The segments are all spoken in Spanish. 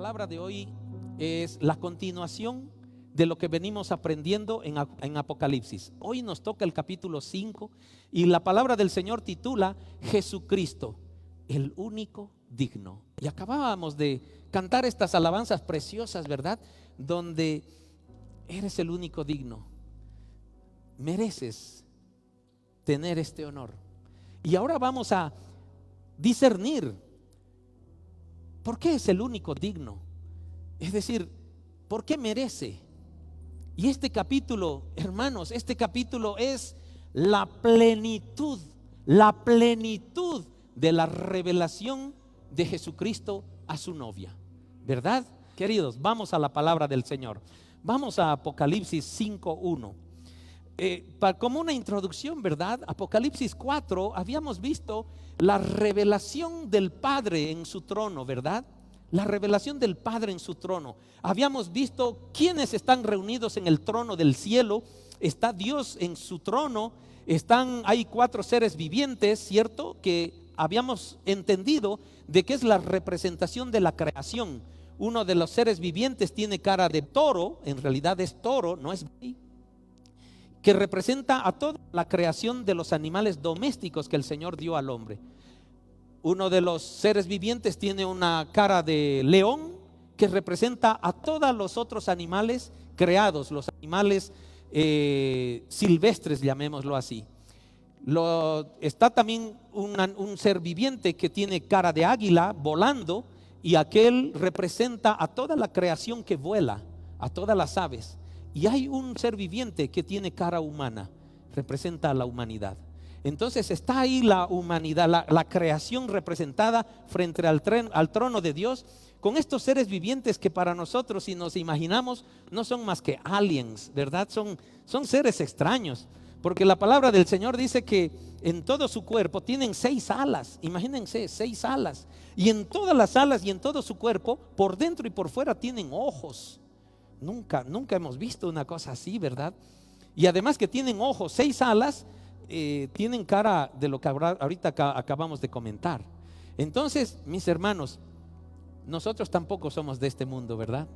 palabra de hoy es la continuación de lo que venimos aprendiendo en Apocalipsis. Hoy nos toca el capítulo 5 y la palabra del Señor titula Jesucristo, el único digno. Y acabábamos de cantar estas alabanzas preciosas, ¿verdad? Donde eres el único digno. Mereces tener este honor. Y ahora vamos a discernir por qué es el único digno. Es decir, ¿por qué merece? Y este capítulo, hermanos, este capítulo es la plenitud de la revelación de Jesucristo a su novia, ¿verdad? Queridos, vamos a la palabra del Señor. Vamos a Apocalipsis 5:1. Como una introducción, ¿verdad? Apocalipsis 4 habíamos visto la revelación del Padre en su trono, ¿verdad? La revelación del Padre en su trono. Habíamos visto quiénes están reunidos en el trono del cielo. Está Dios en su trono. Hay 4 seres vivientes, ¿cierto? Que habíamos entendido de que es la representación de la creación. Uno de los seres vivientes tiene cara de toro, en realidad es toro, no es buey, que representa a toda la creación de los animales domésticos que el Señor dio al hombre. Uno de los seres vivientes tiene una cara de león que representa a todos los otros animales creados, los animales silvestres, llamémoslo así. Está también un ser viviente que tiene cara de águila volando, y aquel representa a toda la creación que vuela, a todas las aves. Y hay un ser viviente que tiene cara humana, representa a la humanidad. Entonces está ahí la humanidad, la creación representada frente al trono de Dios, con estos seres vivientes que para nosotros, si nos imaginamos, no son más que aliens, ¿verdad? Son seres extraños, porque la palabra del Señor dice que en todo su cuerpo tienen 6 alas. Imagínense, 6 alas, y en todas las alas y en todo su cuerpo, por dentro y por fuera, tienen ojos. Nunca hemos visto una cosa así, ¿verdad? Y además que tienen ojos, 6 alas, tienen cara de lo que ahorita acabamos de comentar. Entonces, mis hermanos, nosotros tampoco somos de este mundo, ¿verdad?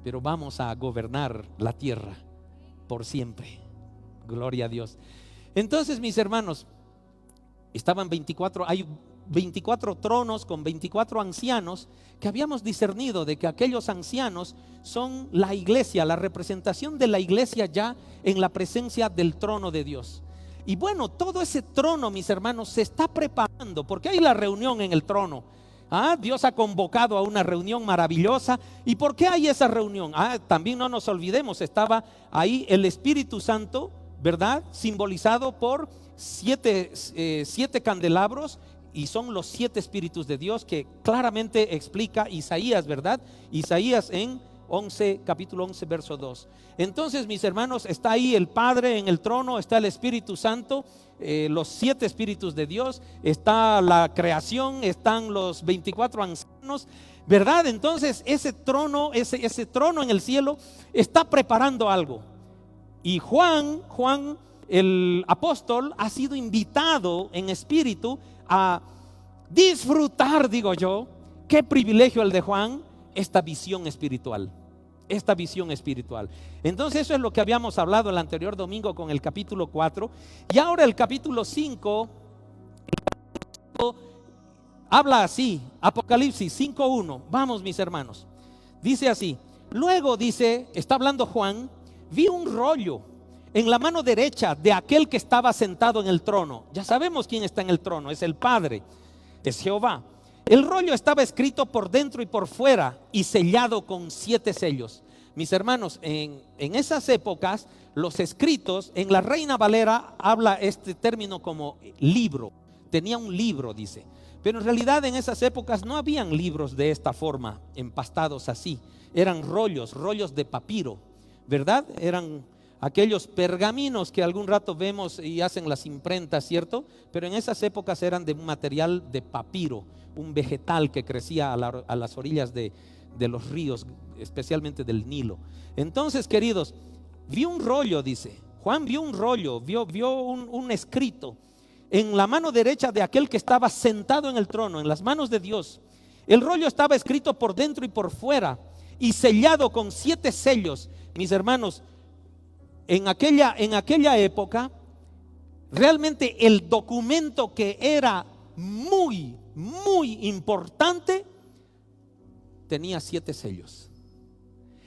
Pero vamos a gobernar la tierra por siempre. Gloria a Dios. Entonces, mis hermanos, hay 24 tronos con 24 ancianos, que habíamos discernido de que aquellos ancianos son la iglesia, la representación de la iglesia ya en la presencia del trono de Dios. Y bueno, todo ese trono, mis hermanos, se está preparando, porque hay la reunión en el trono. Dios ha convocado a una reunión maravillosa. ¿Y por qué hay esa reunión? También no nos olvidemos, estaba ahí el Espíritu Santo, ¿verdad? Simbolizado por 7 candelabros, y son los 7 espíritus de Dios que claramente explica Isaías, ¿verdad? Isaías en capítulo 11, verso 2. Entonces, mis hermanos, está ahí el Padre en el trono, está el Espíritu Santo, los 7 espíritus de Dios, está la creación, están los 24 ancianos, ¿verdad? Entonces, ese trono en el cielo está preparando algo. Y Juan, el apóstol, ha sido invitado en espíritu a disfrutar, digo yo, qué privilegio el de Juan, esta visión espiritual. Entonces, eso es lo que habíamos hablado el anterior domingo con el capítulo 4. Y ahora el capítulo 5 habla así. Apocalipsis 5:1. Vamos, mis hermanos. Dice así: luego, está hablando Juan, vi un rollo en la mano derecha de aquel que estaba sentado en el trono. Ya sabemos quién está en el trono, es el Padre, es Jehová. El rollo estaba escrito por dentro y por fuera y sellado con 7 sellos. Mis hermanos, en esas épocas, los escritos, en la Reina Valera habla este término como libro. Tenía un libro, dice. Pero en realidad en esas épocas no habían libros de esta forma, empastados así. Eran rollos de papiro, ¿verdad? Eran aquellos pergaminos que algún rato vemos y hacen las imprentas, ¿cierto? Pero en esas épocas eran de un material de papiro, un vegetal que crecía a las orillas de los ríos, especialmente del Nilo. Entonces, queridos, vio un rollo, dice Juan, vio un rollo, vio un escrito en la mano derecha de aquel que estaba sentado en el trono, en las manos de Dios. El rollo estaba escrito por dentro y por fuera y sellado con 7 sellos. Mis hermanos, en aquella época, realmente el documento que era muy, muy importante tenía 7 sellos.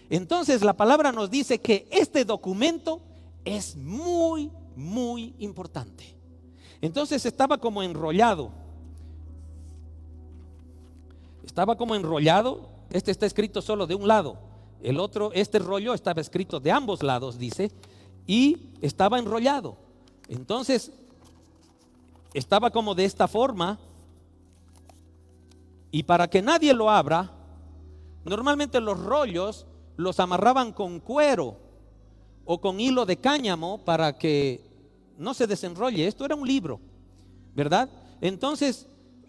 Entonces la palabra nos dice que este documento es muy, muy importante. Entonces estaba como enrollado. Este está escrito solo de un lado. El otro, este rollo estaba escrito de ambos lados, dice, y estaba enrollado. Entonces estaba como de esta forma, y para que nadie lo abra, normalmente los rollos los amarraban con cuero o con hilo de cáñamo para que no se desenrolle. Esto era un libro, ¿verdad? Entonces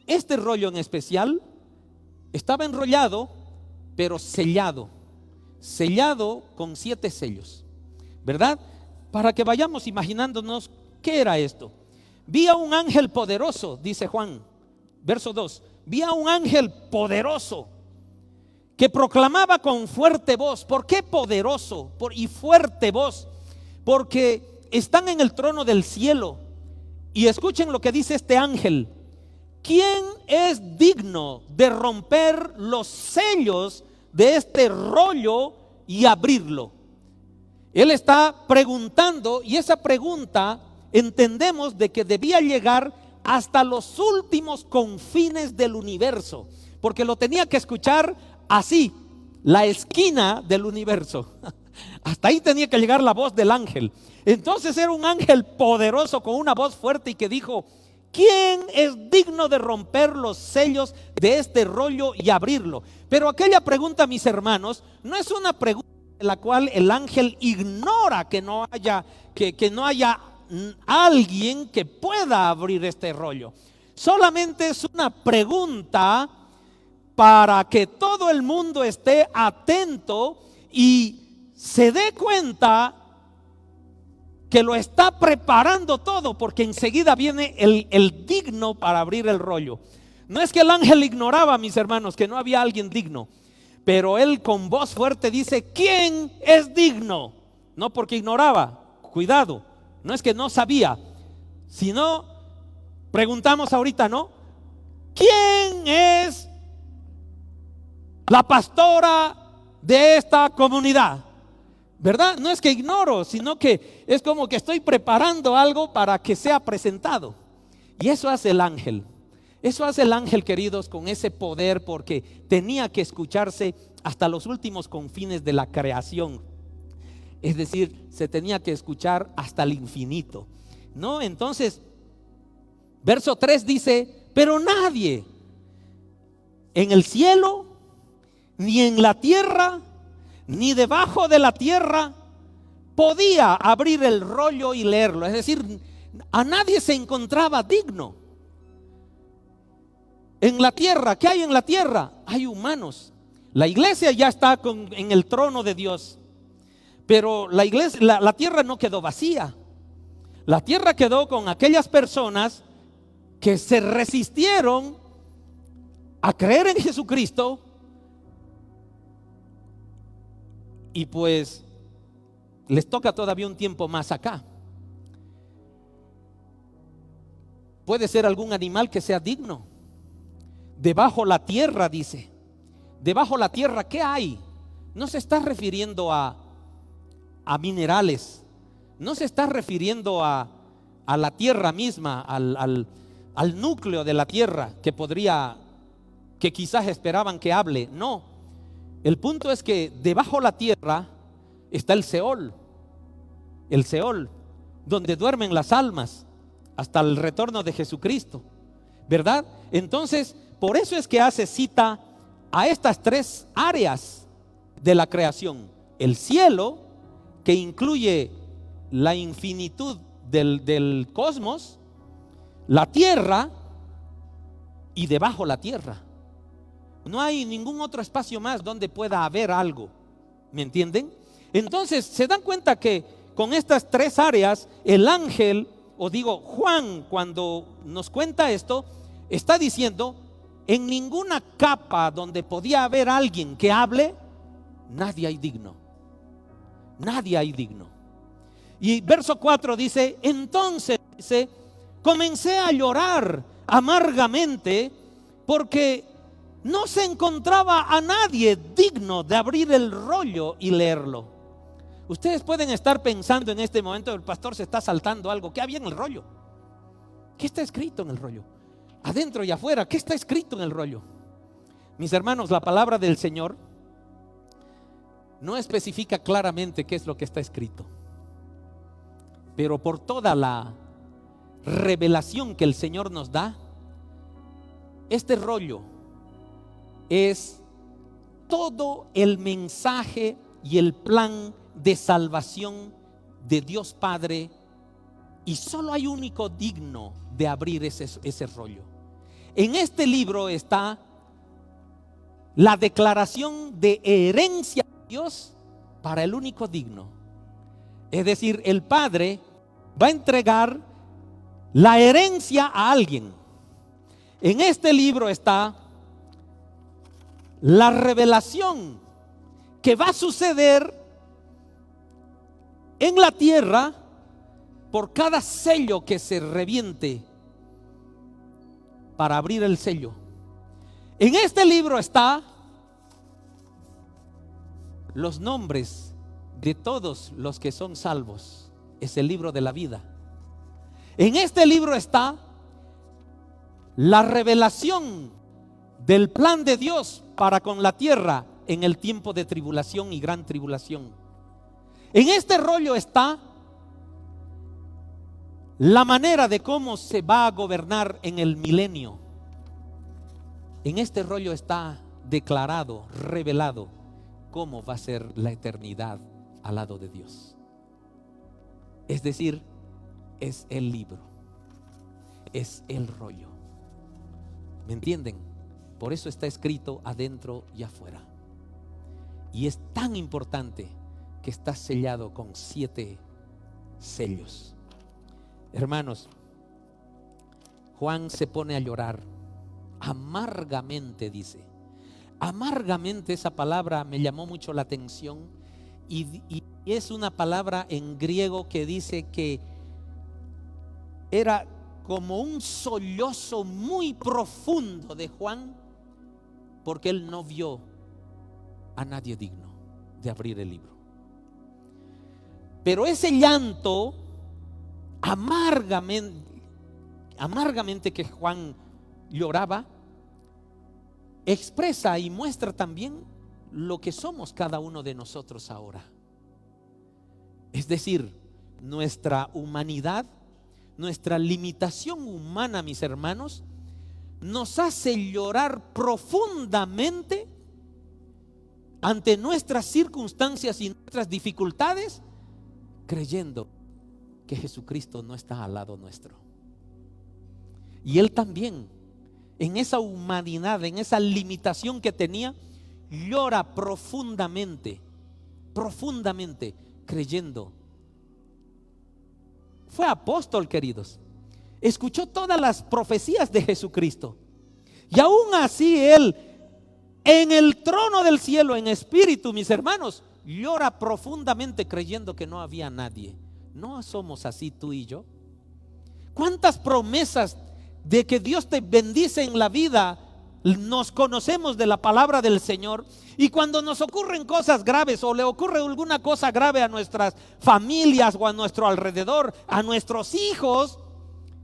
este rollo en especial estaba enrollado, pero sellado con 7 sellos, ¿verdad? Para que vayamos imaginándonos qué era esto. Vi a un ángel poderoso, dice Juan, verso 2. Vi a un ángel poderoso que proclamaba con fuerte voz. ¿Por qué poderoso y fuerte voz? Porque están en el trono del cielo. Y escuchen lo que dice este ángel: ¿quién es digno de romper los sellos de este rollo y abrirlo? Él está preguntando, y esa pregunta entendemos de que debía llegar hasta los últimos confines del universo, porque lo tenía que escuchar así, la esquina del universo. Hasta ahí tenía que llegar la voz del ángel. Entonces era un ángel poderoso con una voz fuerte y que dijo: ¿quién es digno de romper los sellos de este rollo y abrirlo? Pero aquella pregunta, mis hermanos, no es una pregunta en la cual el ángel ignora que no haya alguien que pueda abrir este rollo. Solamente es una pregunta para que todo el mundo esté atento y se dé cuenta que lo está preparando todo, porque enseguida viene el digno para abrir el rollo. No es que el ángel ignoraba, mis hermanos, que no había alguien digno, pero él con voz fuerte dice: ¿quién es digno? No porque ignoraba, cuidado, no es que no sabía, sino preguntamos ahorita, ¿no? ¿Quién es la pastora de esta comunidad? ¿Verdad? No es que ignoro, sino que es como que estoy preparando algo para que sea presentado. Y eso hace el ángel. Eso hace el ángel, queridos, con ese poder, porque tenía que escucharse hasta los últimos confines de la creación. Es decir, se tenía que escuchar hasta el infinito, ¿no? Entonces, verso 3 dice: pero nadie en el cielo, ni en la tierra, ni debajo de la tierra podía abrir el rollo y leerlo. Es decir, a nadie se encontraba digno. En la tierra, ¿qué hay en la tierra? Hay humanos. La iglesia ya está en el trono de Dios, pero la tierra no quedó vacía. La tierra quedó con aquellas personas que se resistieron a creer en Jesucristo. Y pues les toca todavía un tiempo más acá. Puede ser algún animal que sea digno. Debajo la tierra, dice. Debajo la tierra, ¿qué hay? No se está refiriendo a minerales. No se está refiriendo a la tierra misma, al núcleo de la tierra que quizás esperaban que hable. No. El punto es que debajo la tierra está el Seol, donde duermen las almas hasta el retorno de Jesucristo, ¿verdad? Entonces, por eso es que hace cita a estas 3 áreas de la creación: el cielo, que incluye la infinitud del cosmos, la tierra y debajo la tierra. No hay ningún otro espacio más donde pueda haber algo, ¿me entienden? Entonces se dan cuenta que con estas 3 áreas el ángel, o digo Juan, cuando nos cuenta esto, está diciendo: en ninguna capa donde podía haber alguien que hable, nadie hay digno. Nadie hay digno. Y verso 4 dice: entonces dice, comencé a llorar amargamente porque no se encontraba a nadie digno de abrir el rollo y leerlo. Ustedes pueden estar pensando en este momento: el pastor se está saltando algo. ¿Qué había en el rollo? ¿Qué está escrito en el rollo? Adentro y afuera, ¿qué está escrito en el rollo? Mis hermanos, la palabra del Señor no especifica claramente qué es lo que está escrito, pero por toda la revelación que el Señor nos da, este rollo es todo el mensaje y el plan de salvación de Dios Padre, y solo hay único digno de abrir ese rollo. En este libro está la declaración de herencia de Dios para el único digno. Es decir, el Padre va a entregar la herencia a alguien. En este libro está la revelación que va a suceder en la tierra por cada sello que se reviente para abrir el sello. En este libro está los nombres de todos los que son salvos. Es el libro de la vida. En este libro está la revelación del plan de Dios para con la tierra en el tiempo de tribulación y gran tribulación. En este rollo está la manera de cómo se va a gobernar en el milenio. En este rollo está declarado, revelado cómo va a ser la eternidad al lado de Dios. Es decir, es el libro, es el rollo. ¿Me entienden? Por eso está escrito adentro y afuera. Y es tan importante que está sellado con 7 sellos. Hermanos, Juan se pone a llorar amargamente, dice. Amargamente, esa palabra me llamó mucho la atención, y es una palabra en griego que dice que era como un sollozo muy profundo de Juan, porque él no vio a nadie digno de abrir el libro. Pero ese llanto amargamente que Juan lloraba, expresa y muestra también lo que somos cada uno de nosotros ahora. Es decir, nuestra humanidad, nuestra limitación humana, mis hermanos, nos hace llorar profundamente ante nuestras circunstancias y nuestras dificultades, creyendo que Jesucristo no está al lado nuestro. Y Él también, en esa humanidad, en esa limitación que tenía, llora profundamente, creyendo. Fue apóstol, queridos. Escuchó todas las profecías de Jesucristo. Y aún así Él, en el trono del cielo, en espíritu, mis hermanos, llora profundamente creyendo que no había nadie. ¿No somos así tú y yo? ¿Cuántas promesas de que Dios te bendice en la vida nos conocemos de la palabra del Señor? Y cuando nos ocurren cosas graves, o le ocurre alguna cosa grave a nuestras familias o a nuestro alrededor, a nuestros hijos,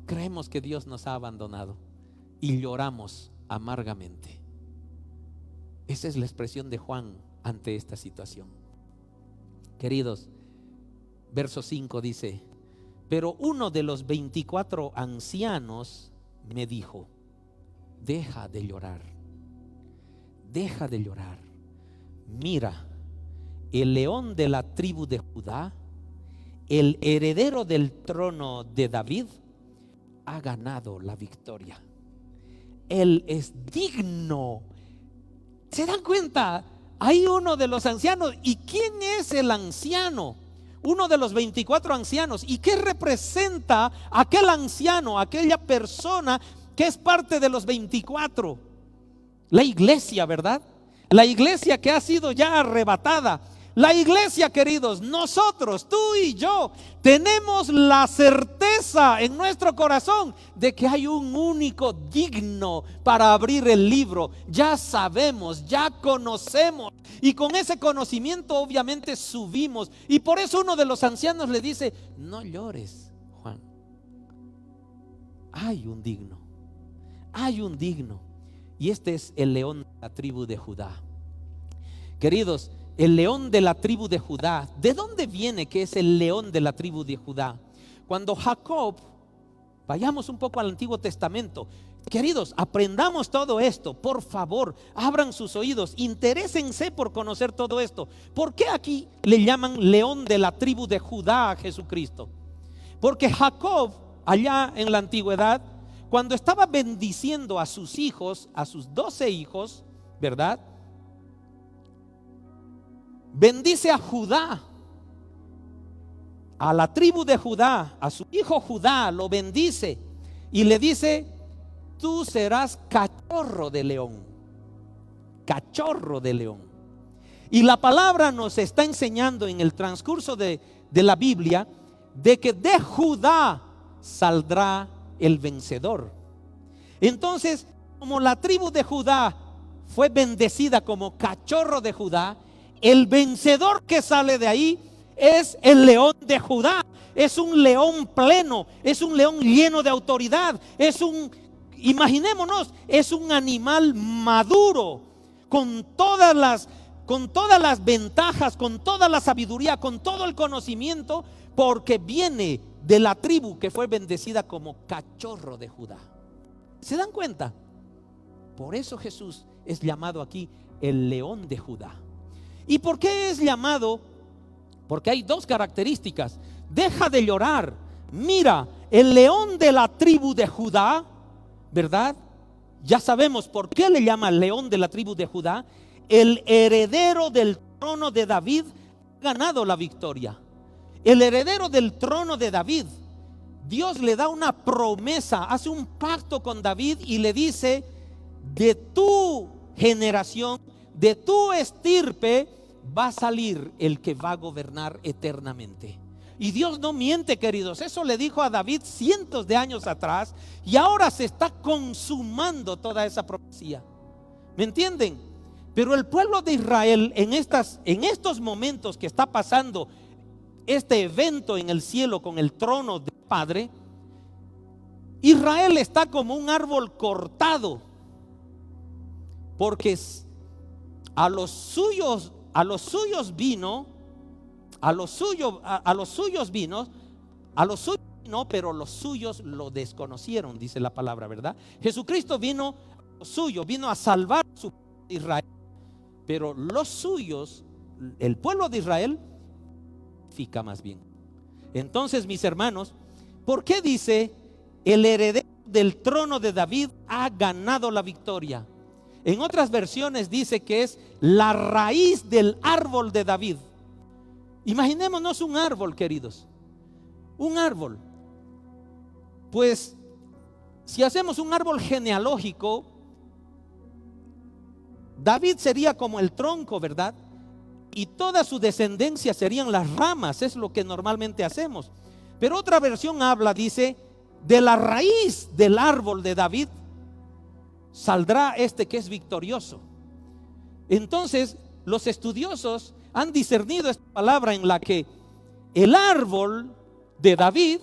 creemos que Dios nos ha abandonado y lloramos amargamente. Esa es la expresión de Juan ante esta situación. Queridos, verso 5 dice: pero uno de los 24 ancianos me dijo: deja de llorar, deja de llorar. Mira, el león de la tribu de Judá, el heredero del trono de David, ha ganado la victoria. Él es digno. ¿Se dan cuenta? Hay uno de los ancianos. ¿Y quién es el anciano? Uno de los 24 ancianos. ¿Y qué representa aquel anciano, aquella persona que es parte de los 24? La iglesia, ¿verdad? La iglesia que ha sido ya arrebatada. La iglesia, queridos, nosotros, tú y yo, tenemos la certeza en nuestro corazón de que hay un único digno para abrir el libro. Ya sabemos, ya conocemos, y con ese conocimiento obviamente subimos. Y por eso uno de los ancianos le dice: no llores, Juan. Hay un digno, hay un digno, y este es el león de la tribu de Judá. Queridos, el león de la tribu de Judá, ¿de dónde viene que es el león de la tribu de Judá? Cuando Jacob, vayamos un poco al Antiguo Testamento, queridos, aprendamos todo esto, por favor, abran sus oídos, interésense por conocer todo esto. ¿Por qué aquí le llaman león de la tribu de Judá a Jesucristo? Porque Jacob, allá en la antigüedad, cuando estaba bendiciendo a sus hijos, a sus 12 hijos, ¿verdad?, bendice a Judá, a la tribu de Judá, a su hijo Judá, lo bendice y le dice: tú serás cachorro de león, cachorro de león. Y la palabra nos está enseñando en el transcurso de la Biblia de que de Judá saldrá el vencedor. Entonces, como la tribu de Judá fue bendecida como cachorro de Judá, el vencedor que sale de ahí es el león de Judá. Es un león pleno, es un león lleno de autoridad, imaginémonos, es un animal maduro, con todas las ventajas, con toda la sabiduría, con todo el conocimiento, porque viene de la tribu que fue bendecida como cachorro de Judá. ¿Se dan cuenta? Por eso Jesús es llamado aquí el león de Judá. ¿Y por qué es llamado? Porque hay dos características. Deja de llorar. Mira, el león de la tribu de Judá, ¿verdad? Ya sabemos por qué le llama león de la tribu de Judá. El heredero del trono de David ha ganado la victoria. El heredero del trono de David. Dios le da una promesa, hace un pacto con David y le dice: de tu generación, de tu estirpe va a salir el que va a gobernar eternamente. Y Dios no miente, queridos. Eso le dijo a David cientos de años atrás, y ahora se está consumando toda esa profecía. ¿Me entienden? Pero el pueblo de Israel en estos momentos que está pasando este evento en el cielo con el trono del Padre, Israel está como un árbol cortado, porque a los suyos vino, pero los suyos lo desconocieron, dice la palabra, ¿verdad? Jesucristo vino a lo suyo, vino a salvar a su pueblo de Israel, pero los suyos, el pueblo de Israel, fica más bien. Entonces, mis hermanos, ¿por qué dice el heredero del trono de David ha ganado la victoria? En otras versiones dice que es la raíz del árbol de David. Imaginémonos un árbol, queridos. Un árbol. Pues, si hacemos un árbol genealógico, David sería como el tronco, ¿verdad? Y toda su descendencia serían las ramas. Es lo que normalmente hacemos. Pero otra versión habla, dice, de la raíz del árbol de David saldrá este que es victorioso. Entonces, los estudiosos han discernido esta palabra en la que el árbol de David,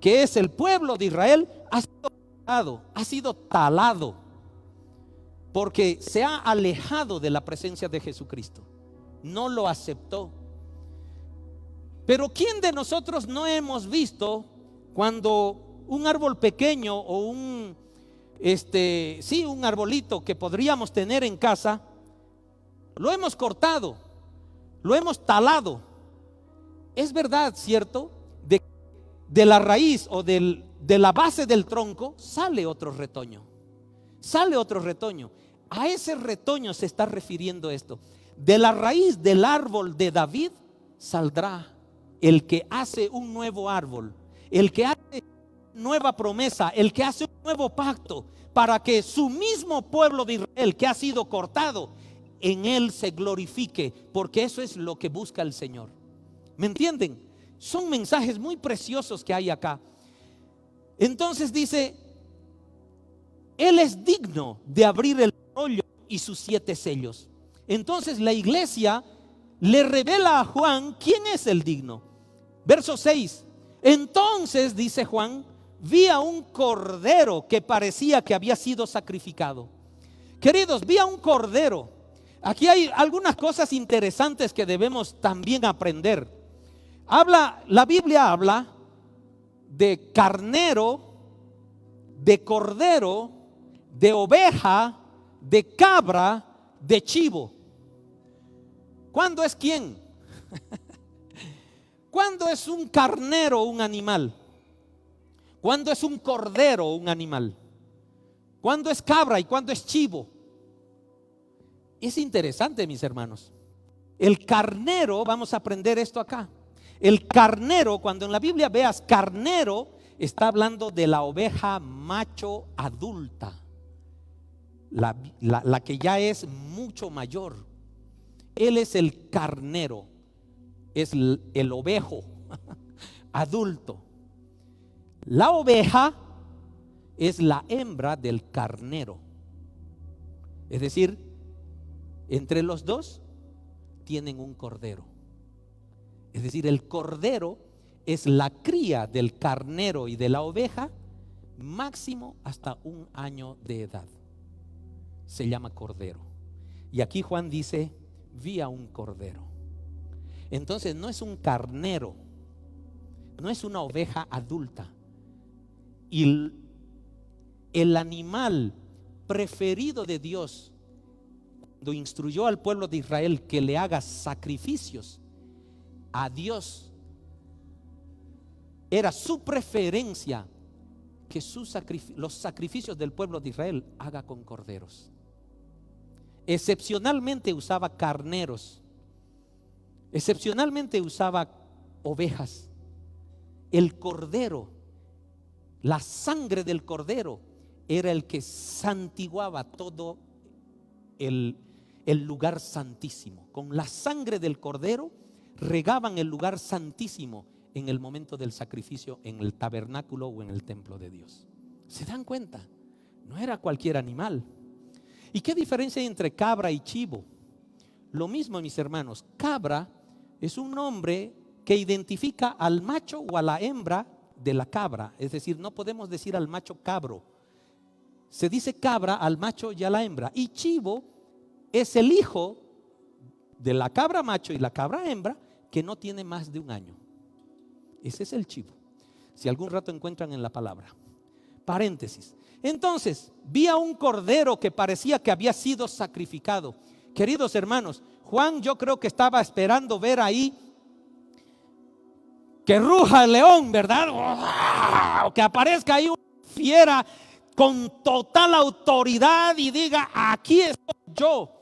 que es el pueblo de Israel, ha sido talado, porque se ha alejado de la presencia de Jesucristo. No lo aceptó. Pero ¿quién de nosotros no hemos visto cuando un árbol pequeño o un arbolito que podríamos tener en casa, lo hemos cortado, lo hemos talado? Es verdad, ¿cierto? De la raíz o de la base del tronco sale otro retoño. Sale otro retoño. A ese retoño se está refiriendo esto. De la raíz del árbol de David saldrá el que hace un nuevo árbol, el que hace nueva promesa, el que hace un nuevo pacto para que su mismo pueblo de Israel que ha sido cortado, en él se glorifique, porque eso es lo que busca el Señor. ¿Me entienden? Son mensajes muy preciosos que hay acá. Entonces dice, Él es digno de abrir el rollo y sus 7 sellos. Entonces la iglesia le revela a Juan quién es el digno. Verso 6. Entonces, dice Juan, vi a un cordero que parecía que había sido sacrificado. Queridos, vi a un cordero. Aquí hay algunas cosas interesantes que debemos también aprender. La Biblia habla de carnero, de cordero, de oveja, de cabra, de chivo. ¿Cuándo es quién? ¿Cuándo es un carnero un animal? ¿Cuándo es un cordero un animal? ¿Cuándo es cabra y cuándo es chivo? Es interesante, mis hermanos. El carnero, vamos a aprender esto acá. El carnero, cuando en la Biblia veas carnero, está hablando de la oveja macho adulta, la que ya es mucho mayor. Él es el carnero, es el ovejo adulto. La oveja es la hembra del carnero. Es decir, entre los dos tienen un cordero. Es decir, el cordero es la cría del carnero y de la oveja, máximo hasta 1 año de edad. Se llama cordero. Y aquí Juan dice, vi a un cordero. Entonces no es un carnero, no es una oveja adulta. Y el animal preferido de Dios, cuando instruyó al pueblo de Israel que le haga sacrificios a Dios, era su preferencia que los sacrificios del pueblo de Israel haga con corderos. Excepcionalmente usaba carneros, excepcionalmente usaba ovejas. El cordero, la sangre del cordero era el que santiguaba todo el lugar santísimo. Con la sangre del cordero regaban el lugar santísimo en el momento del sacrificio en el tabernáculo o en el templo de Dios. ¿Se dan cuenta? No era cualquier animal. ¿Y qué diferencia hay entre cabra y chivo? Lo mismo, mis hermanos. Cabra es un nombre que identifica al macho o a la hembra de la cabra. Es decir, no podemos decir al macho cabro. Se dice cabra al macho y a la hembra. Y chivo es el hijo de la cabra macho y la cabra hembra que no tiene más de 1 año. Ese es el chivo. Si algún rato encuentran en la palabra. Paréntesis. Entonces, vi a un cordero que parecía que había sido sacrificado. Queridos hermanos, Juan yo creo que estaba esperando ver ahí que ruja el león, ¿verdad? O que aparezca ahí una fiera con total autoridad y diga, aquí estoy yo,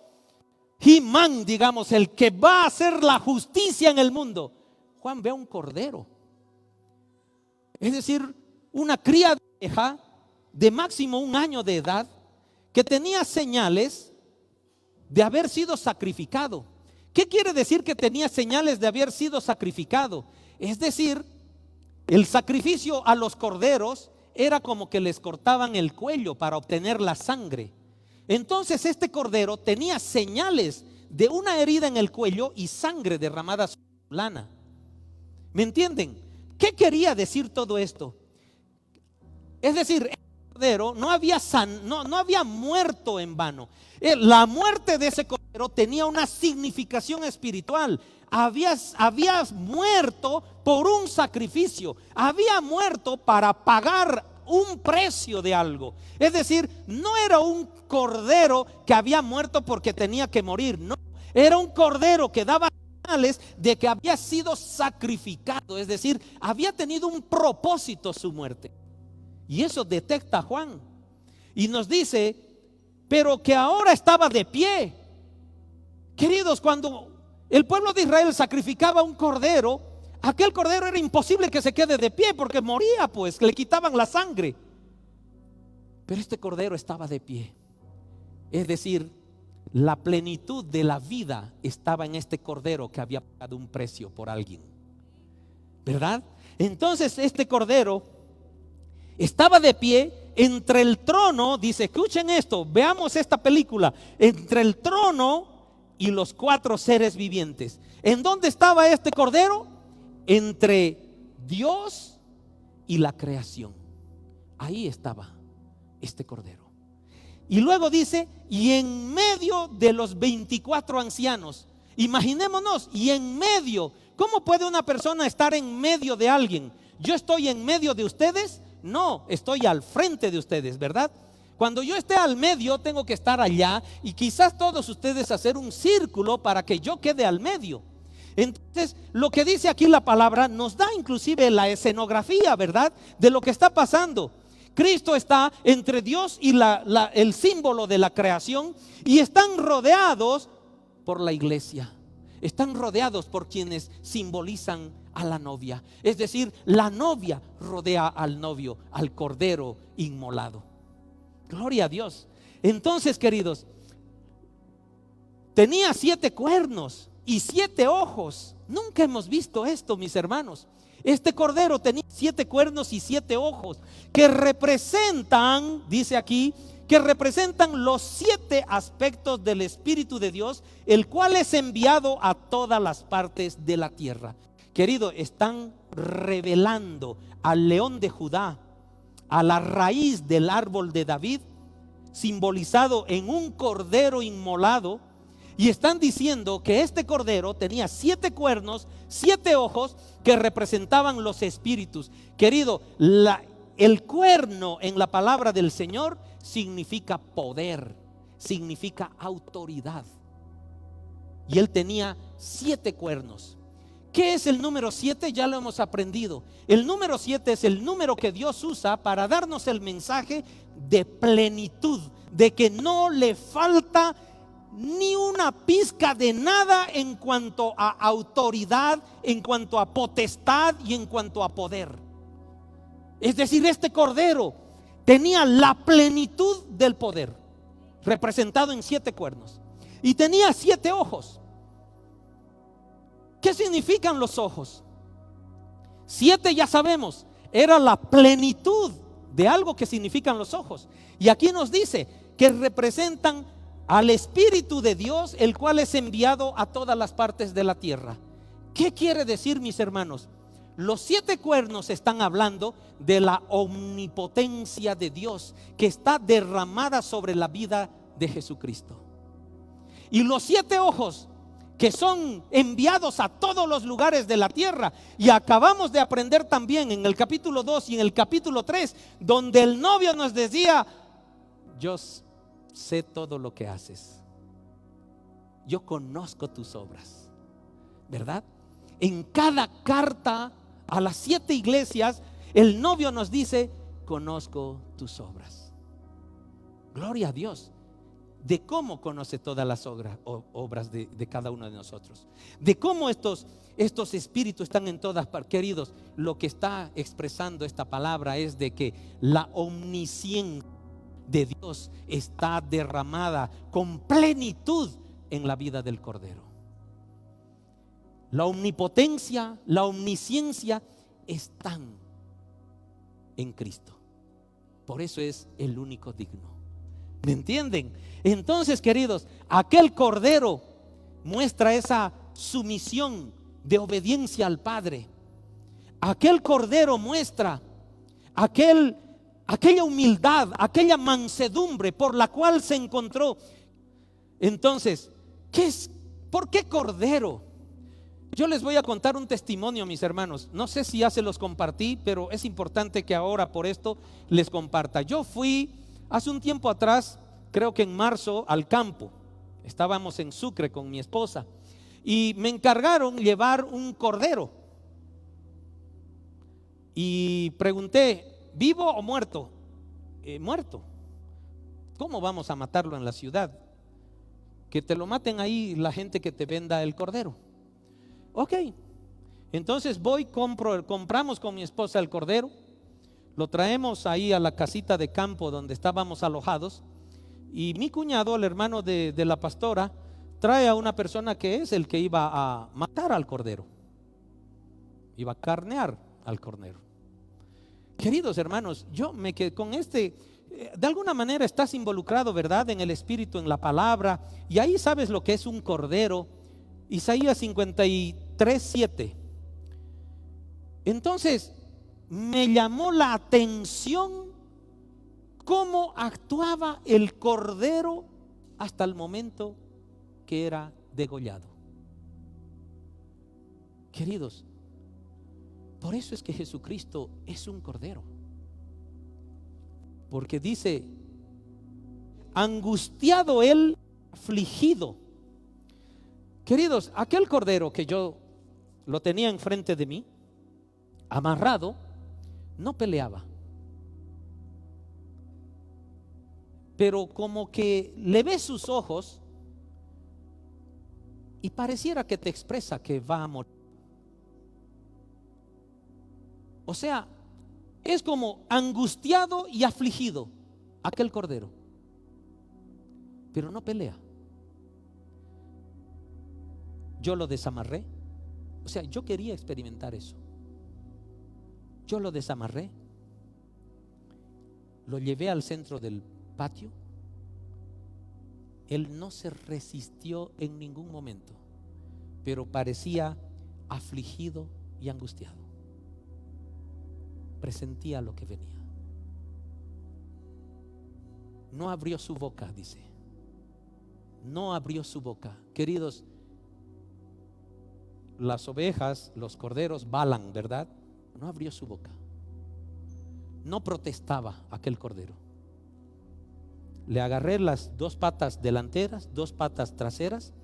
He-Man, digamos, el que va a hacer la justicia en el mundo. Juan ve a un cordero, es decir, una cría de oveja de máximo 1 año de edad, que tenía señales de haber sido sacrificado. ¿Qué quiere decir que tenía señales de haber sido sacrificado? Es decir, el sacrificio a los corderos era como que les cortaban el cuello para obtener la sangre. Entonces este cordero tenía señales de una herida en el cuello y sangre derramada sobre su lana. ¿Me entienden? ¿Qué quería decir todo esto? Es decir, el cordero no había muerto en vano. La muerte de ese cordero tenía una significación espiritual. Había muerto por un sacrificio. Había muerto para pagar un precio de algo. Es decir, no era un cordero que había muerto porque tenía que morir. No, era un cordero que daba señales de que había sido sacrificado. Es decir, había tenido un propósito su muerte. Y eso detecta Juan. Y nos dice, pero que ahora estaba de pie. Queridos, cuando el pueblo de Israel sacrificaba un cordero, aquel cordero era imposible que se quede de pie porque moría, pues le quitaban la sangre. Pero este cordero estaba de pie. Es decir, la plenitud de la vida estaba en este cordero que había pagado un precio por alguien, ¿verdad? Entonces este cordero estaba de pie entre el trono. Dice, escuchen esto, veamos esta película, entre el trono y los 4 seres vivientes. ¿En dónde estaba este cordero? Entre Dios y la creación. Ahí estaba este cordero. Y luego dice, y en medio de los 24 ancianos. Imaginémonos, y en medio. ¿Cómo puede una persona estar en medio de alguien? ¿Yo estoy en medio de ustedes? No, estoy al frente de ustedes, ¿verdad? Cuando yo esté al medio, tengo que estar allá, y quizás todos ustedes hacer un círculo para que yo quede al medio. Entonces, lo que dice aquí la palabra nos da inclusive la escenografía, ¿verdad? De lo que está pasando. Cristo está entre Dios y el símbolo de la creación, y están rodeados por la iglesia. Están rodeados por quienes simbolizan a la novia. Es decir, la novia rodea al novio, al cordero inmolado. Gloria a Dios. Entonces, queridos, tenía 7 cuernos y 7 ojos. Nunca hemos visto esto, mis hermanos. Este cordero tenía 7 cuernos y 7 ojos, que representan, dice aquí, que representan los 7 aspectos del Espíritu de Dios, el cual es enviado a todas las partes de la tierra. Querido, están revelando al león de Judá, a la raíz del árbol de David, simbolizado en un cordero inmolado. Y están diciendo que este cordero tenía 7 cuernos, 7 ojos, que representaban los espíritus. Querido, el cuerno en la palabra del Señor significa poder, significa autoridad. Y él tenía 7 cuernos. ¿Qué es el número 7? Ya lo hemos aprendido. El número 7 es el número que Dios usa para darnos el mensaje de plenitud, de que no le falta ni una pizca de nada en cuanto a autoridad, en cuanto a potestad y en cuanto a poder. Es decir, este cordero tenía la plenitud del poder, representado en 7 cuernos, y tenía 7 ojos. ¿Qué significan los ojos? 7, ya sabemos, era la plenitud de algo que significan los ojos. Y aquí nos dice que representan al Espíritu de Dios, el cual es enviado a todas las partes de la tierra. ¿Qué quiere decir, mis hermanos? Los 7 cuernos están hablando de la omnipotencia de Dios que está derramada sobre la vida de Jesucristo. Y los 7 ojos que son enviados a todos los lugares de la tierra. Y acabamos de aprender también en el capítulo 2 y en el capítulo 3, donde el novio nos decía: yo sé todo lo que haces, yo conozco tus obras, ¿verdad? En cada carta a las 7 iglesias, el novio nos dice: conozco tus obras. Gloria a Dios. De cómo conoce todas las obras de cada uno de nosotros, de cómo estos espíritus están en todas partes. Queridos, lo que está expresando esta palabra es de que la omnisciencia de Dios está derramada con plenitud en la vida del Cordero. La omnipotencia, la omnisciencia están en Cristo. Por eso es el único digno. ¿Me entienden? Entonces, queridos, aquel Cordero muestra esa sumisión de obediencia al Padre. Aquel Cordero muestra aquella humildad, aquella mansedumbre por la cual se encontró. Entonces, ¿por qué Cordero? Yo les voy a contar un testimonio, mis hermanos. No sé si ya se los compartí, pero es importante que ahora por esto les comparta. Yo fui hace un tiempo atrás, creo que en marzo, al campo. Estábamos en Sucre con mi esposa y me encargaron llevar un cordero. Y pregunté: ¿vivo o muerto? Muerto. ¿Cómo vamos a matarlo en la ciudad? Que te lo maten ahí la gente que te venda el cordero. Ok. Entonces compramos con mi esposa el cordero, lo traemos ahí a la casita de campo donde estábamos alojados, y mi cuñado, el hermano de la pastora, trae a una persona que es el que iba a matar al cordero, iba a carnear al cordero. Queridos hermanos, yo me quedé con de alguna manera estás involucrado, ¿verdad?, en el Espíritu, en la palabra, y ahí sabes lo que es un cordero. Isaías 53:7. Entonces me llamó la atención cómo actuaba el cordero hasta el momento que era degollado. Queridos, por eso es que Jesucristo es un cordero, porque dice: angustiado él, afligido. Queridos, aquel cordero que yo lo tenía enfrente de mí, amarrado, no peleaba, pero como que le ves sus ojos y pareciera que te expresa que va a morir. O sea, es como angustiado y afligido aquel cordero, pero no pelea. Yo lo desamarré. O sea, yo quería experimentar eso. Yo lo desamarré, lo llevé al centro del patio. Él no se resistió en ningún momento, pero parecía afligido y angustiado. Presentía lo que venía. No abrió su boca, dice. No abrió su boca. Queridos, las ovejas, los corderos balan, ¿verdad? No abrió su boca. No protestaba aquel cordero. Le agarré las 2 patas delanteras, 2 patas traseras,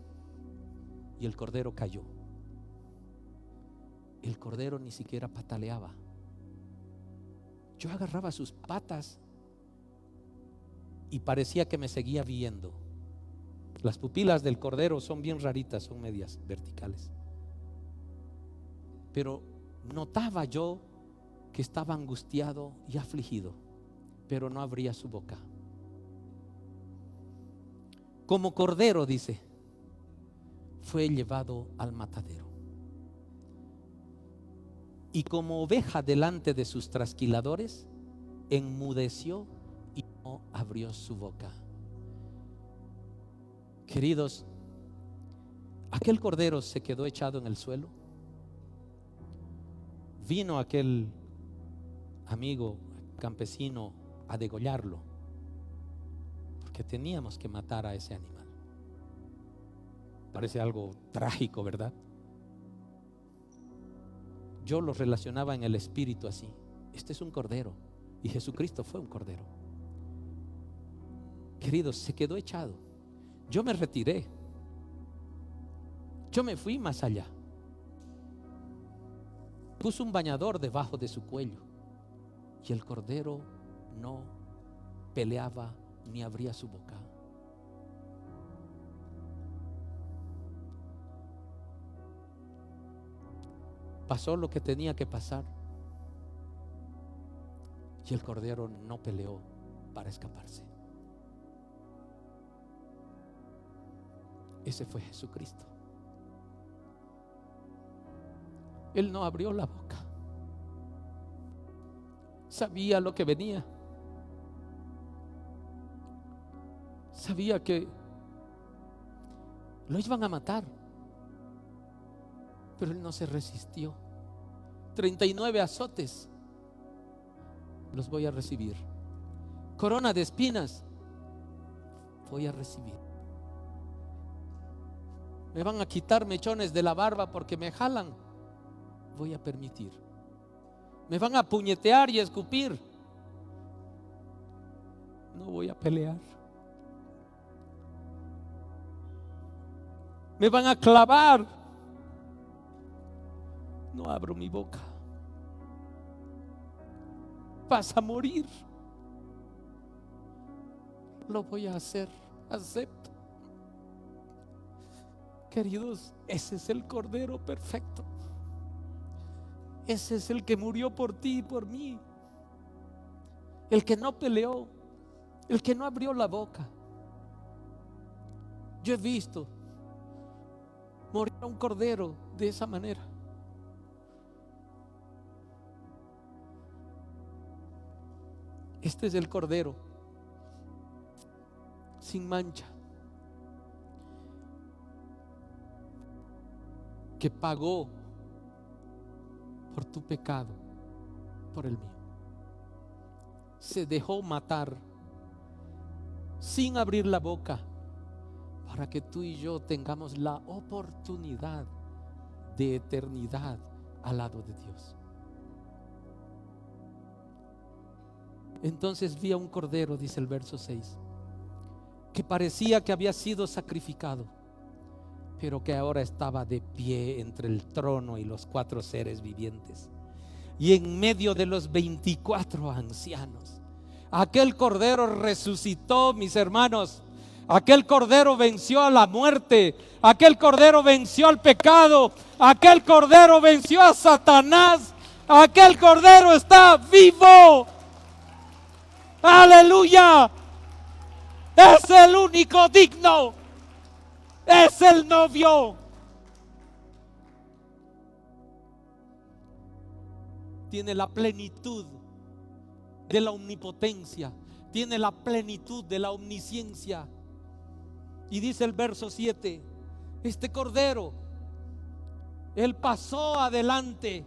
y el cordero cayó. El cordero ni siquiera pataleaba. Yo agarraba sus patas y parecía que me seguía viendo. Las pupilas del cordero son bien raritas, son medias verticales. Pero notaba yo que estaba angustiado y afligido, pero no abría su boca. Como cordero, dice, fue llevado al matadero, y como oveja delante de sus trasquiladores, enmudeció y no abrió su boca. Queridos, aquel cordero se quedó echado en el suelo. Vino aquel amigo campesino a degollarlo, porque teníamos que matar a ese animal. Parece algo trágico, ¿verdad? Yo lo relacionaba en el espíritu así. Este es un cordero, y Jesucristo fue un cordero. Queridos, se quedó echado. Yo me retiré. Yo me fui más allá. Puso un bañador debajo de su cuello, y el cordero no peleaba ni abría su boca. Pasó lo que tenía que pasar, y el cordero no peleó para escaparse. Ese fue Jesucristo. Él no abrió la boca. Sabía lo que venía. Sabía que lo iban a matar, pero él no se resistió. 39 azotes los voy a recibir. Corona de espinas voy a recibir. Me van a quitar mechones de la barba porque me jalan. Voy a permitir. Me van a puñetear y escupir. No voy a pelear. Me van a clavar. No abro mi boca. Vas a morir. Lo voy a hacer. Acepto. Queridos, ese es el Cordero perfecto. ese es el que murió por ti y por mí, el que no peleó, el que no abrió la boca. Yo he visto morir a un cordero de esa manera. Este es el cordero sin mancha, que pagó por tu pecado, por el mío. Se dejó matar sin abrir la boca, para que tú y yo tengamos la oportunidad de eternidad al lado de Dios. Entonces vi a un cordero, dice el verso 6, que parecía que había sido sacrificado, pero que ahora estaba de pie entre el trono y los 4 seres vivientes, y en medio de los 24 ancianos. Aquel cordero resucitó, mis hermanos. Aquel cordero venció a la muerte. Aquel cordero venció al pecado. Aquel cordero venció a Satanás. Aquel cordero está vivo. Aleluya. Es el único digno. Es el novio. Tiene la plenitud de la omnipotencia. Tiene la plenitud de la omnisciencia. Y dice el verso 7, este cordero, él pasó adelante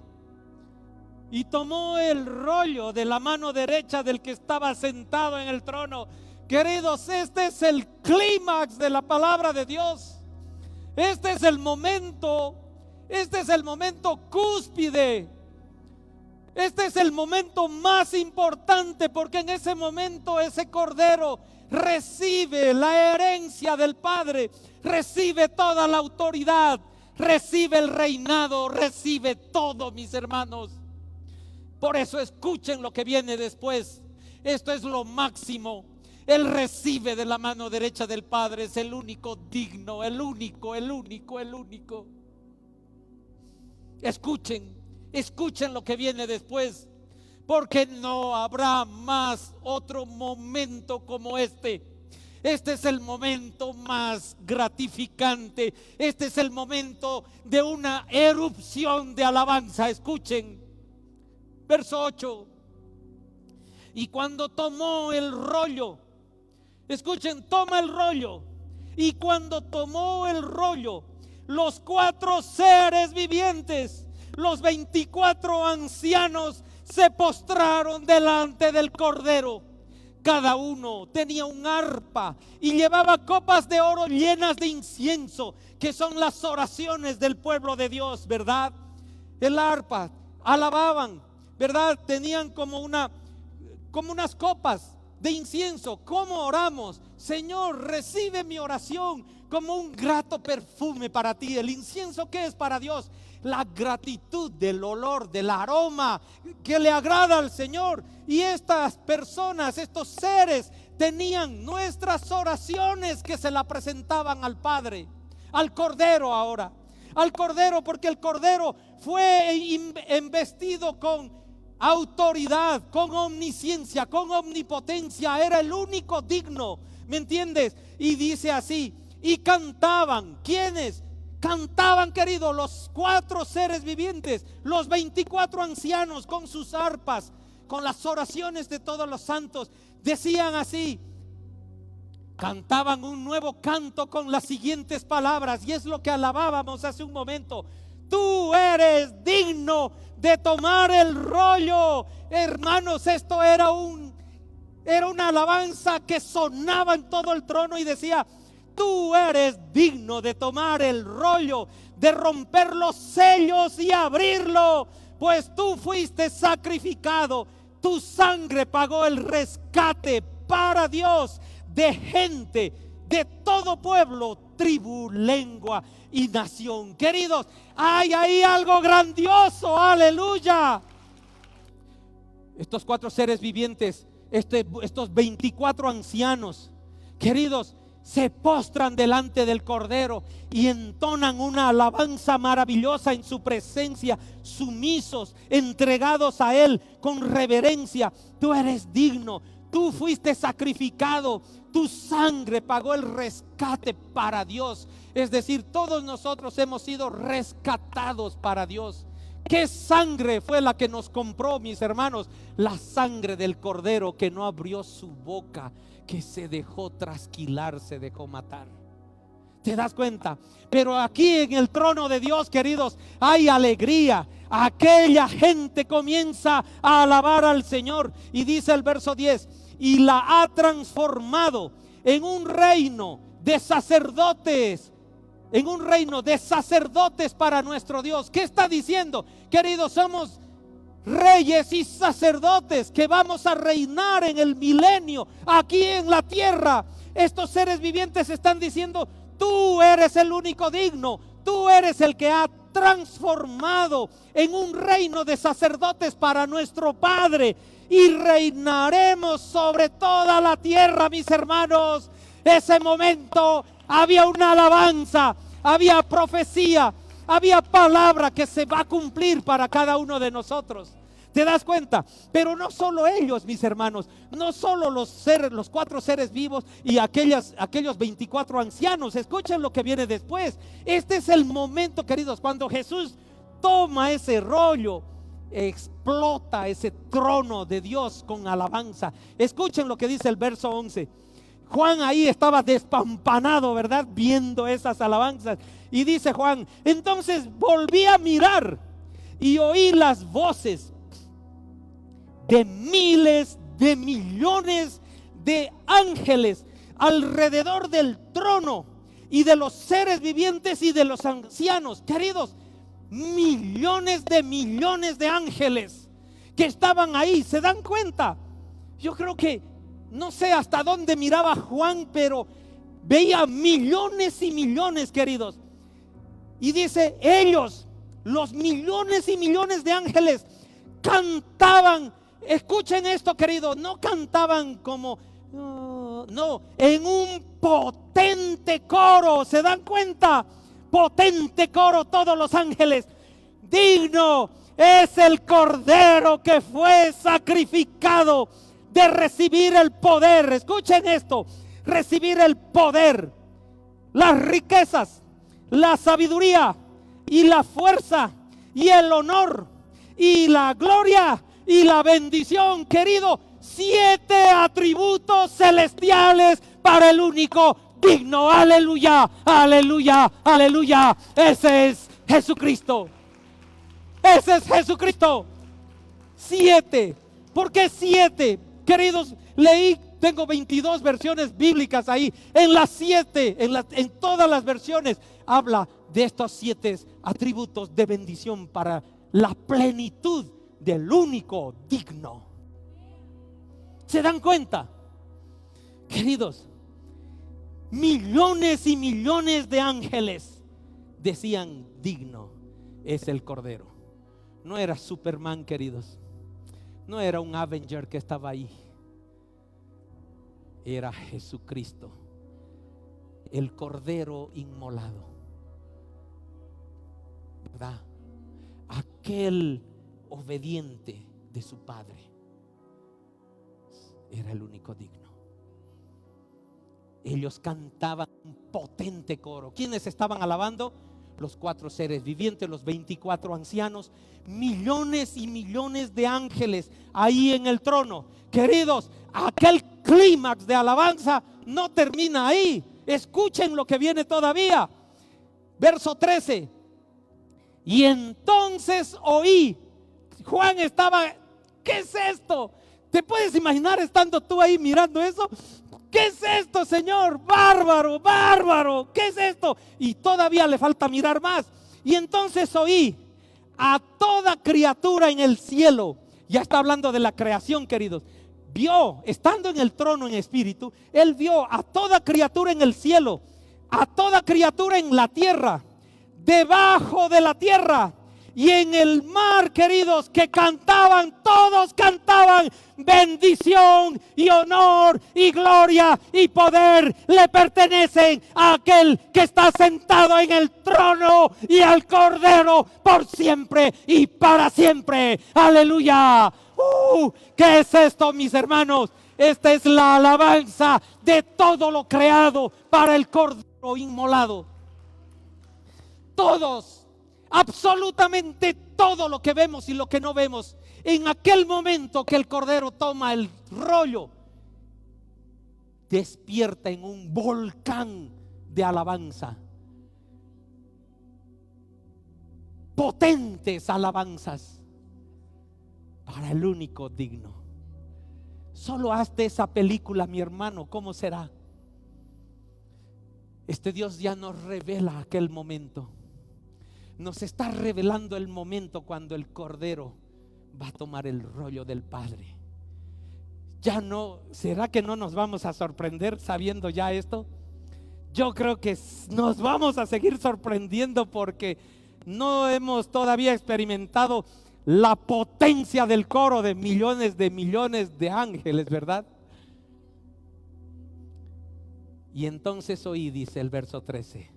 y tomó el rollo de la mano derecha del que estaba sentado en el trono. Queridos, este es el clímax de la palabra de Dios. Este es el momento cúspide. Este es el momento más importante, porque en ese momento ese cordero recibe la herencia del Padre, recibe toda la autoridad, recibe el reinado, recibe todo, mis hermanos. Por eso escuchen lo que viene después. Esto es lo máximo. Él recibe de la mano derecha del Padre. Es el único digno, el único. Escuchen lo que viene después, porque no habrá más otro momento como este. Este es el momento más gratificante. Este es el momento de una erupción de alabanza. Escuchen, verso 8. Y cuando tomó el rollo, escuchen, toma el rollo. Y cuando tomó el rollo, los 4 seres vivientes, los 24 ancianos, se postraron delante del cordero. Cada uno tenía un arpa y llevaba copas de oro llenas de incienso, que son las oraciones del pueblo de Dios, ¿verdad? El arpa, alababan, ¿verdad? Tenían como unas copas de incienso. ¿Cómo oramos? Señor, recibe mi oración como un grato perfume para ti. El incienso, ¿qué es para Dios? La gratitud del olor, del aroma que le agrada al Señor. Y estas personas, estos seres, tenían nuestras oraciones que se la presentaban al Padre, al Cordero ahora. Al Cordero, porque el Cordero fue investido con autoridad, con omnisciencia, con omnipotencia. Era el único digno, ¿me entiendes? Y dice así, y cantaban. ¿Quiénes? Cantaban, queridos, los 4 seres vivientes, los 24 ancianos con sus arpas, con las oraciones de todos los santos. Decían así, cantaban un nuevo canto con las siguientes palabras, y es lo que alabábamos hace un momento. Tú eres digno de tomar el rollo. Hermanos, esto era una alabanza que sonaba en todo el trono y decía: tú eres digno de tomar el rollo, de romper los sellos y abrirlo, pues tú fuiste sacrificado. Tu sangre pagó el rescate para Dios de gente de todo pueblo, tribu, lengua y nación. Queridos, hay ahí algo grandioso. Aleluya. Estos 4 seres vivientes, estos 24 ancianos, queridos, se postran delante del Cordero y entonan una alabanza maravillosa en su presencia, sumisos, entregados a Él con reverencia. Tú eres digno, tú fuiste sacrificado, tu sangre pagó el rescate para Dios. Es decir, todos nosotros hemos sido rescatados para Dios. ¿Qué sangre fue la que nos compró, mis hermanos? La sangre del Cordero que no abrió su boca, que se dejó trasquilar, se dejó matar. ¿Te das cuenta? Pero aquí en el trono de Dios, queridos, hay alegría. Aquella gente comienza a alabar al Señor. Y dice el verso 10: y la ha transformado en un reino de sacerdotes. En un reino de sacerdotes para nuestro Dios. ¿Qué está diciendo? Queridos, somos reyes y sacerdotes que vamos a reinar en el milenio aquí en la tierra. Estos seres vivientes están diciendo: tú eres el único digno, tú eres el que ha transformado en un reino de sacerdotes para nuestro Padre, y reinaremos sobre toda la tierra, mis hermanos. Ese momento había una alabanza, había profecía, había palabra que se va a cumplir para cada uno de nosotros. ¿Te das cuenta? Pero no solo ellos, mis hermanos, no solo los 4 seres vivos y aquellos 24 ancianos. Escuchen lo que viene después. Este es el momento, queridos, cuando Jesús toma ese rollo, explota ese trono de Dios con alabanza. Escuchen lo que dice el verso 11. Juan ahí estaba despampanado, ¿verdad? Viendo esas alabanzas. Y dice Juan: entonces volví a mirar y oí las voces de miles de millones de ángeles alrededor del trono y de los seres vivientes y de los ancianos. Queridos, millones de ángeles que estaban ahí. ¿Se dan cuenta? Yo creo que no sé hasta dónde miraba Juan, pero veía millones y millones, queridos. Y dice: ellos, los millones y millones de ángeles, cantaban. Escuchen esto, queridos, no cantaban como no, en un potente coro. ¿Se dan cuenta? Potente coro, todos los ángeles. Digno es el Cordero que fue sacrificado de recibir el poder. Escuchen esto: recibir el poder, las riquezas, la sabiduría y la fuerza y el honor y la gloria y la bendición. Querido, 7 atributos celestiales para el único digno. Aleluya, aleluya, aleluya. Ese es Jesucristo. Ese es Jesucristo. 7. ¿Por qué 7? Queridos, leí, tengo 22 versiones bíblicas ahí. En las 7, en todas las versiones habla de estos 7 atributos de bendición para la plenitud del único digno. ¿Se dan cuenta? Queridos, millones y millones de ángeles decían: digno es el Cordero. No era Superman, queridos. No era un Avenger que estaba ahí. Era Jesucristo, el Cordero inmolado, ¿verdad? Aquel obediente de su Padre. Era el único digno. Ellos cantaban un potente coro. ¿Quiénes estaban alabando? Los 4 seres vivientes, los 24 ancianos, millones y millones de ángeles ahí en el trono. Queridos, aquel clímax de alabanza no termina ahí. Escuchen lo que viene todavía. Verso 13. Y entonces oí. Juan estaba: ¿qué es esto? ¿Te puedes imaginar estando tú ahí mirando eso? ¿Qué es esto, Señor? Bárbaro, bárbaro. ¿Qué es esto? Y todavía le falta mirar más. Y entonces oí a toda criatura en el cielo. Ya está hablando de la creación, queridos. Vio, estando en el trono en espíritu, él vio a toda criatura en el cielo, a toda criatura en la tierra, debajo de la tierra Y en el mar, queridos, que cantaban, todos cantaban: bendición y honor y gloria y poder le pertenecen a aquel que está sentado en el trono y al Cordero por siempre y para siempre. Aleluya. ¿Qué es esto, mis hermanos? Esta es la alabanza de todo lo creado para el Cordero inmolado. Todos, absolutamente todo lo que vemos y lo que no vemos, en aquel momento que el Cordero toma el rollo, despierta en un volcán de alabanza. Potentes alabanzas para el único digno. Solo hazte esa película, mi hermano, ¿cómo será? Este Dios ya nos revela aquel momento. Nos está revelando el momento cuando el Cordero va a tomar el rollo del Padre. Ya no, ¿será que no nos vamos a sorprender sabiendo ya esto? Yo creo que nos vamos a seguir sorprendiendo porque no hemos todavía experimentado la potencia del coro de millones de ángeles, ¿verdad? Y entonces oí, dice el verso 13,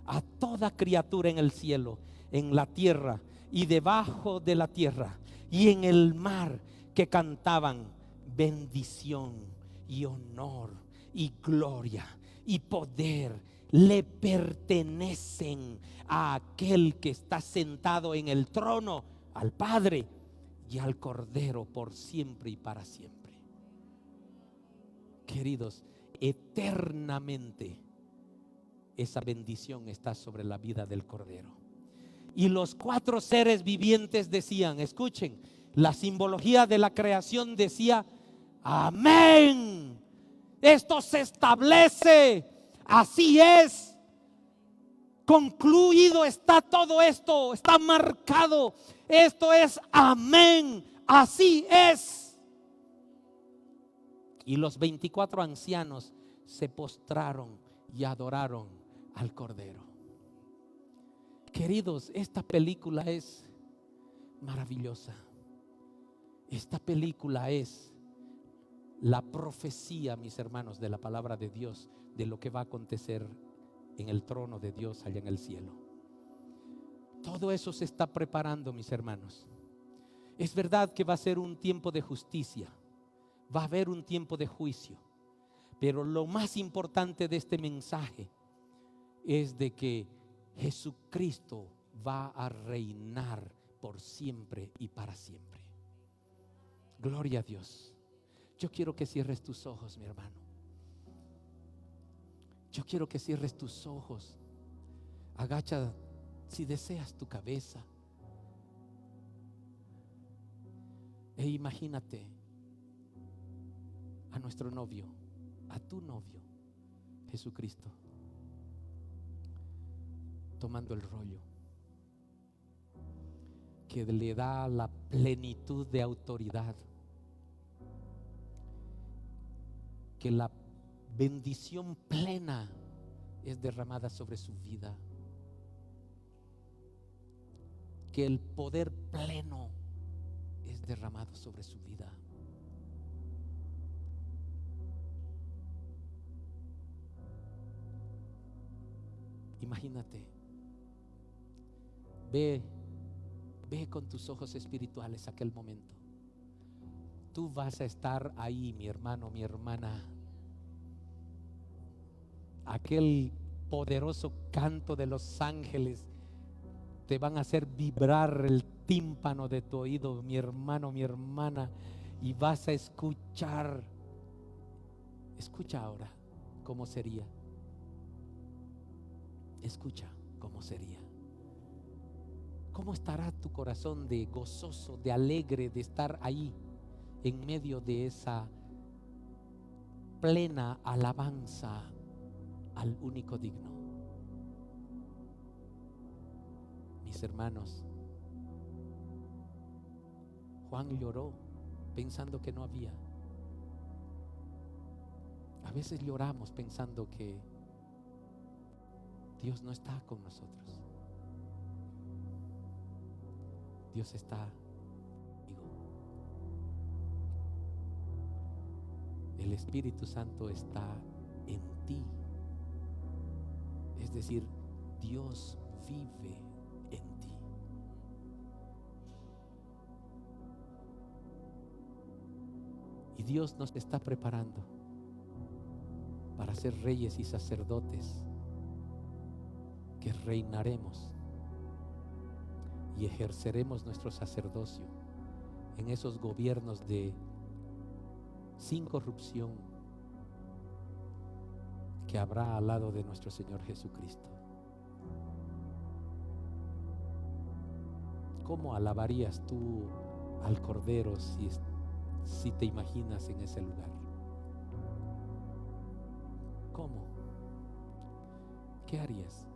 a toda criatura en el cielo, en la tierra y debajo de la tierra y en el mar, que cantaban: bendición y honor y gloria y poder le pertenecen a aquel que está sentado en el trono, al Padre y al Cordero por siempre y para siempre. Queridos, eternamente esa bendición está sobre la vida del Cordero. Y los 4 seres vivientes decían, escuchen, la simbología de la creación decía: amén. Esto se establece, así es, concluido está todo esto, está marcado, esto es amén, así es. Y los 24 ancianos se postraron y adoraron al Cordero. Queridos, esta película es maravillosa. Esta película es la profecía, mis hermanos, de la palabra de Dios, de lo que va a acontecer en el trono de Dios allá en el cielo. Todo eso se está preparando, mis hermanos. Es verdad que va a ser un tiempo de justicia, va a haber un tiempo de juicio, pero lo más importante de este mensaje es de que Jesucristo va a reinar por siempre y para siempre. Gloria a Dios. Yo quiero que cierres tus ojos, mi hermano. Yo quiero que cierres tus ojos. Agacha, si deseas, tu cabeza. E imagínate a nuestro novio, a tu novio, Jesucristo, tomando el rollo que le da la plenitud de autoridad, que la bendición plena es derramada sobre su vida, que el poder pleno es derramado sobre su vida. Imagínate, ve con tus ojos espirituales aquel momento. Tú vas a estar ahí, mi hermano, mi hermana. Aquel poderoso canto de los ángeles te van a hacer vibrar el tímpano de tu oído, mi hermano, mi hermana, y vas a escuchar. Escucha ahora cómo sería. Escucha cómo sería. ¿Cómo estará tu corazón de gozoso, de alegre, de estar ahí en medio de esa plena alabanza al único digno? Mis hermanos, Juan lloró pensando que no había. A veces lloramos pensando que Dios no está con nosotros. Dios está contigo. El Espíritu Santo está en ti. Es decir, Dios vive en ti. Y Dios nos está preparando para ser reyes y sacerdotes que reinaremos y ejerceremos nuestro sacerdocio en esos gobiernos sin corrupción que habrá al lado de nuestro Señor Jesucristo. ¿Cómo alabarías tú al Cordero si te imaginas en ese lugar? ¿Cómo? ¿Qué harías?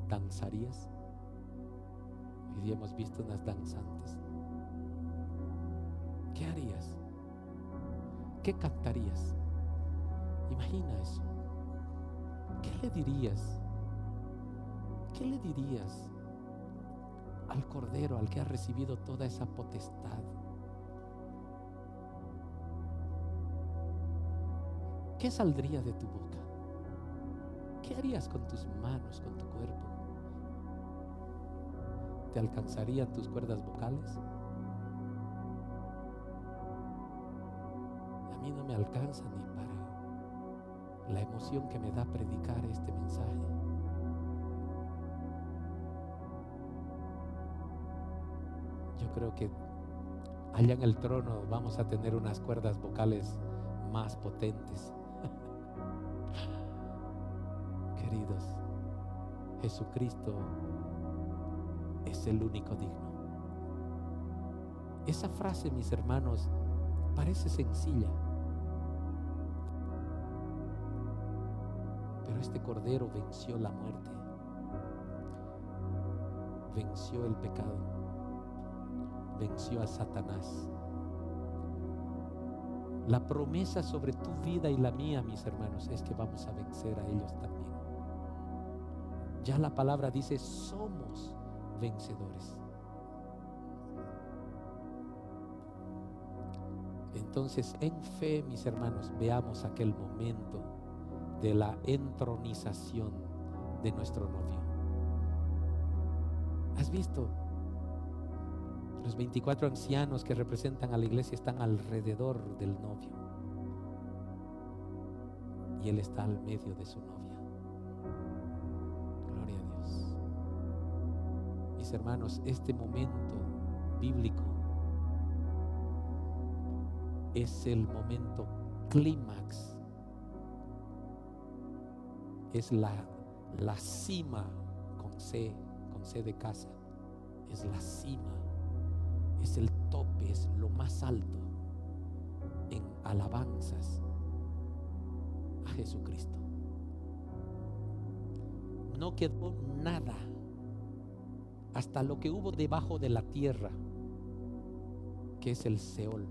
¿Danzarías? Hoy día hemos visto unas danzantes. ¿Qué harías? ¿Qué cantarías? Imagina eso. ¿Qué le dirías? ¿Qué le dirías al Cordero, al que ha recibido toda esa potestad? ¿Qué saldría de tu boca? ¿Qué harías con tus manos, con tu cuerpo? ¿Te alcanzarían tus cuerdas vocales? A mí no me alcanza ni para la emoción que me da predicar este mensaje. Yo creo que allá en el trono vamos a tener unas cuerdas vocales más potentes. Queridos, Jesucristo es el único digno. Esa frase, mis hermanos, parece sencilla, pero este Cordero venció la muerte, venció el pecado, venció a Satanás. La promesa sobre tu vida y la mía, mis hermanos, es que vamos a vencer a ellos también. Ya la palabra dice, somos vencedores. Entonces, en fe, mis hermanos, veamos aquel momento de la entronización de nuestro novio. ¿Has visto? Los 24 ancianos que representan a la iglesia están alrededor del novio y él está al medio de su novia. Gloria a Dios. Mis hermanos, este momento bíblico es el momento clímax, es la cima con C de casa, es la cima, es el tope, es lo más alto en alabanzas a Jesucristo. No quedó nada, hasta lo que hubo debajo de la tierra, que es el Seol.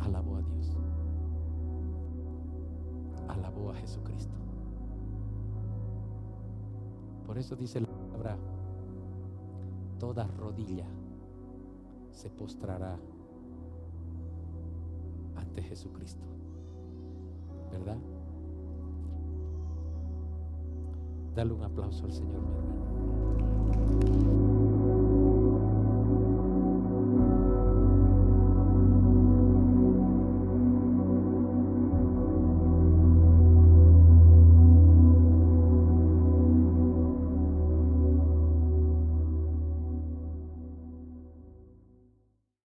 Alabó a Dios, alabó a Jesucristo. Por eso dice la palabra, toda rodilla se postrará ante Jesucristo, ¿verdad? Dale un aplauso al Señor, mi hermano.